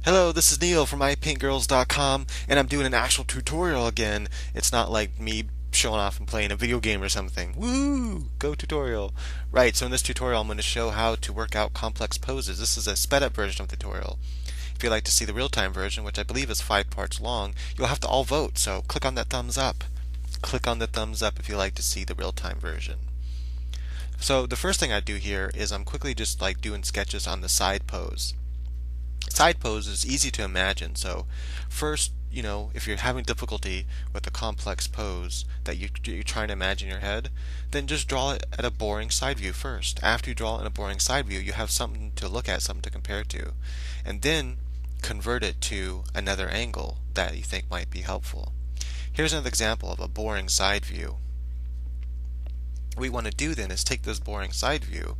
Hello, this is Neil from iPaintGirls.com, and I'm doing an actual tutorial again. It's not like me showing off and playing a video game or something. Woo! Go tutorial. Right, so in this tutorial I'm going to show how to work out complex poses. This is a sped up version of the tutorial. If you'd like to see the real-time version, which I believe is 5 parts long, you'll have to all vote, so click on that thumbs up. Click on the thumbs up if you'd like to see the real-time version. So the first thing I do here is I'm quickly just like doing sketches on the side pose. Side pose is easy to imagine. So first, if you're having difficulty with a complex pose that you're trying to imagine in your head, then just draw it at a boring side view first. After you draw it in a boring side view, you have something to look at, something to compare to, and then convert it to another angle that you think might be helpful. Here's another example of a boring side view. What we want to do then is take this boring side view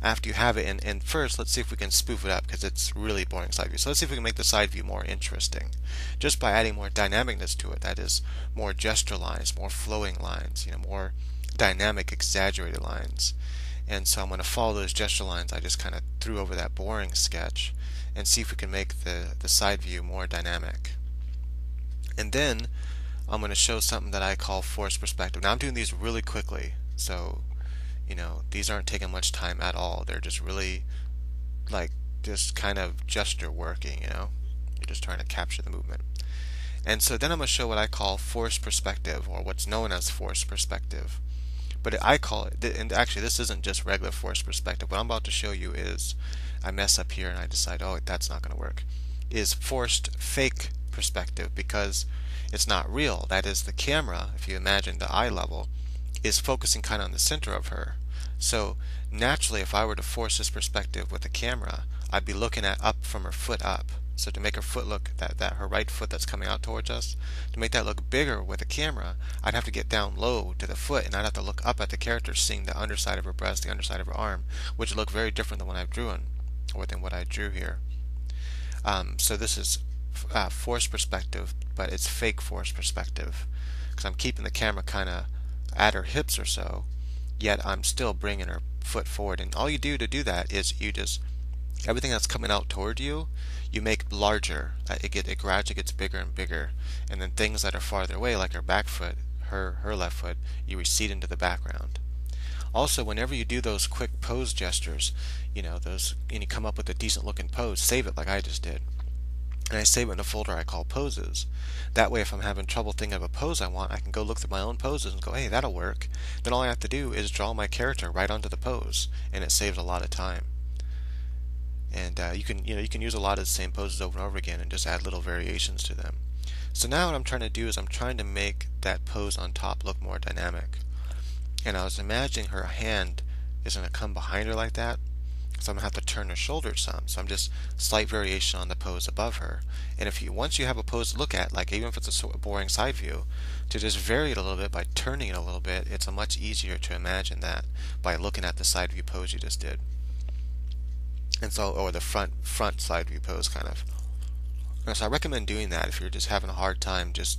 after you have it, and first let's see if we can spoof it up because it's really boring side view. So let's see if we can make the side view more interesting just by adding more dynamicness to it. That is, more gesture lines, more flowing lines, more dynamic, exaggerated lines. And so I'm going to follow those gesture lines I just kind of threw over that boring sketch and see if we can make the side view more dynamic. And then I'm going to show something that I call forced perspective. Now I'm doing these really quickly, so these aren't taking much time at all. They're just really like just kind of gesture working, You're just trying to capture the movement. And so then I'm going to show what I call forced perspective, or what's known as forced perspective. But I call it, and actually this isn't just regular forced perspective. What I'm about to show you is, I mess up here and I decide, oh, that's not going to work, is forced fake perspective, because it's not real. That is, the camera, if you imagine the eye level, is focusing kind of on the center of her. So naturally, if I were to force this perspective with the camera, I'd be looking at up from her foot up. So to make her foot look, that her right foot that's coming out towards us, to make that look bigger with the camera, I'd have to get down low to the foot, and I'd have to look up at the character, seeing the underside of her breast, the underside of her arm, which would look very different than what I've drawn, or than what I drew here. So this is forced perspective, but it's fake forced perspective, because I'm keeping the camera kind of at her hips or so, yet I'm still bringing her foot forward. And all you do to do that is you just, everything that's coming out toward you, you make larger. It gradually gets bigger and bigger. And then things that are farther away, like her back foot, her left foot, you recede into the background. Also, whenever you do those quick pose gestures, those, and you come up with a decent looking pose, save it like I just did. And I save it in a folder I call poses. That way, if I'm having trouble thinking of a pose I want, I can go look through my own poses and go, hey, that'll work. Then all I have to do is draw my character right onto the pose, and it saves a lot of time. And you can use a lot of the same poses over and over again and just add little variations to them. So now what I'm trying to do is I'm trying to make that pose on top look more dynamic. And I was imagining her hand is going to come behind her like that, so I'm going to have to turn her shoulders some. So I'm just slight variation on the pose above her. And once you have a pose to look at, like even if it's a boring side view, to just vary it a little bit by turning it a little bit, it's a much easier to imagine that by looking at the side view pose you just did. And so, or the front side view pose kind of. And so I recommend doing that if you're just having a hard time, just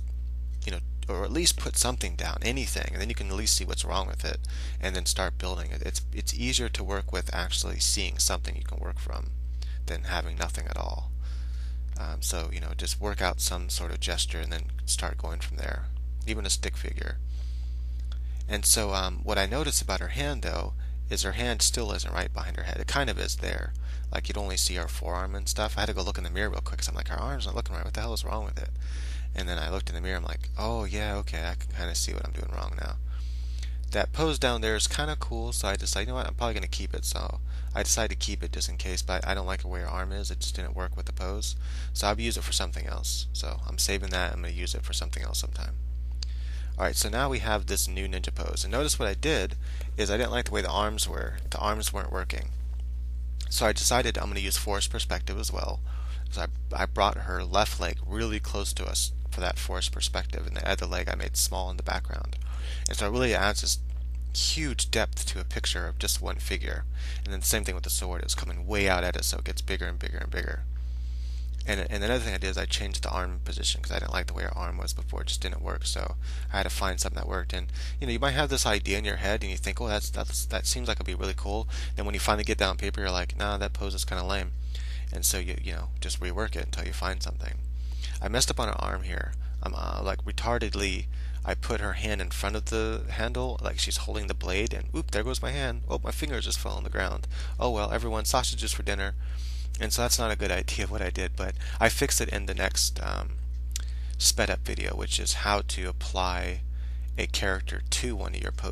or at least put something down, anything, and then you can at least see what's wrong with it, and then start building it. It's easier to work with actually seeing something you can work from than having nothing at all. So just work out some sort of gesture and then start going from there, even a stick figure. And so what I noticed about her hand, though, is her hand still isn't right behind her head. It kind of is there, like you'd only see her forearm and stuff. I had to go look in the mirror real quick because I'm like, her arm's not looking right. What the hell is wrong with it? And then I looked in the mirror, I'm like, oh yeah, okay, I can kind of see what I'm doing wrong now. That pose down there is kind of cool, so I decided, I'm probably going to keep it. So I decided to keep it just in case, but I don't like the way her arm is. It just didn't work with the pose. So I'll use it for something else. So I'm saving that. I'm going to use it for something else sometime. Alright, so now we have this new ninja pose. And notice what I did is I didn't like the way the arms were. The arms weren't working. So I decided I'm going to use forced perspective as well. So I brought her left leg really close to us for that forced perspective, and the other leg I made small in the background. And so it really adds this huge depth to a picture of just one figure. And then the same thing with the sword. It's coming way out at us, so it gets bigger and bigger and bigger. And another thing I did is I changed the arm position because I didn't like the way her arm was before. It just didn't work, so I had to find something that worked. And you might have this idea in your head and you think, oh, that seems like it'd be really cool. Then when you finally get down on paper, you're like, nah, that pose is kind of lame. and so you just rework it until you find something. I messed up on her arm here. I'm like retardedly. I put her hand in front of the handle, like she's holding the blade, and oop, there goes my hand. Oh, my fingers just fell on the ground. Oh well, everyone, sausages for dinner. And so that's not a good idea of what I did, but I fixed it in the next sped up video, which is how to apply a character to one of your posts.